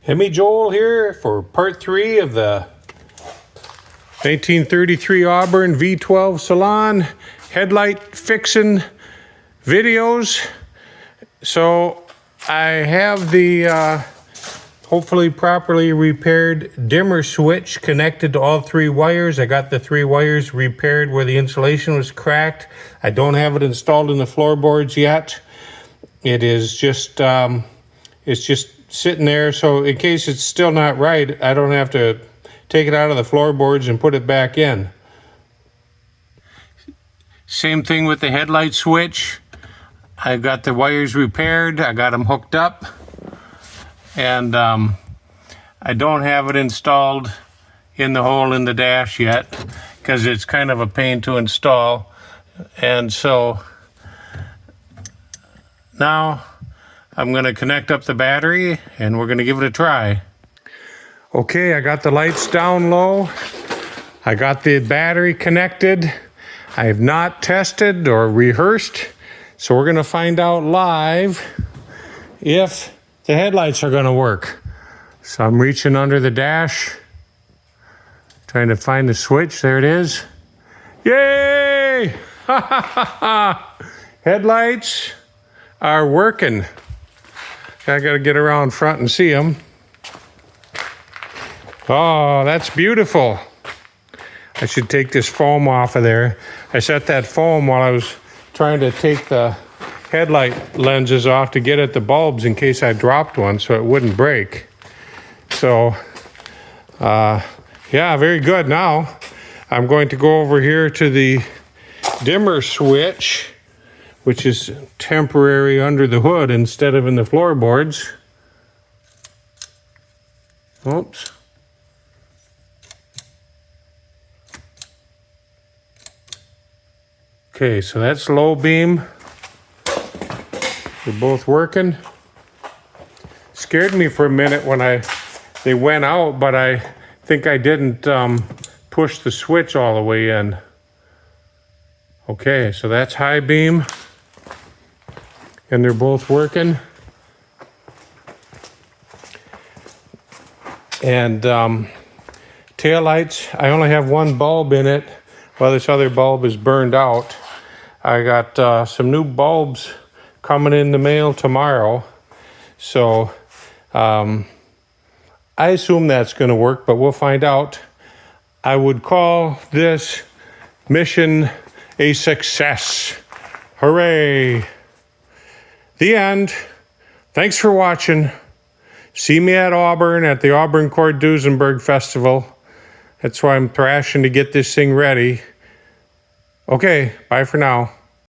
Hemi Joel here for part 3 of the 1933 Auburn V12 salon headlight fixing videos. So I have the hopefully properly repaired dimmer switch connected to all 3 wires. I got the 3 wires repaired where the insulation was cracked. I don't have it installed in the floorboards yet. It is just it's just sitting there, so in case it's still not right, I don't have to take it out of the floorboards and put it back in. Same thing with the headlight switch. I got the wires repaired, I got them hooked up, and I don't have it installed in the hole in the dash yet because it's kind of a pain to install. And so now I'm going to connect up the battery and we're going to give it a try. Okay, I got the lights down low. I got the battery connected. I have not tested or rehearsed, so we're going to find out live if the headlights are going to work. So I'm reaching under the dash, trying to find the switch. There it is. Yay! Headlights are working. I got to get around front and see them. Oh, that's beautiful. I should take this foam off of there. I set that foam while I was trying to take the headlight lenses off to get at the bulbs in case I dropped one so it wouldn't break. So, yeah, very good. Now, I'm going to go over here to the dimmer switch, which is temporary under the hood instead of in the floorboards. Oops. Okay, so that's low beam. They're both working. Scared me for a minute when they went out, but I think I didn't push the switch all the way in. Okay, so that's high beam. And they're both working. And taillights, I only have one bulb in it while this other bulb is burned out. I got some new bulbs coming in the mail tomorrow. So I assume that's going to work, but we'll find out. I would call this mission a success. Hooray! The end. Thanks for watching. See me at Auburn at the Auburn Duesenberg Festival. That's why I'm thrashing to get this thing ready. Okay, bye for now.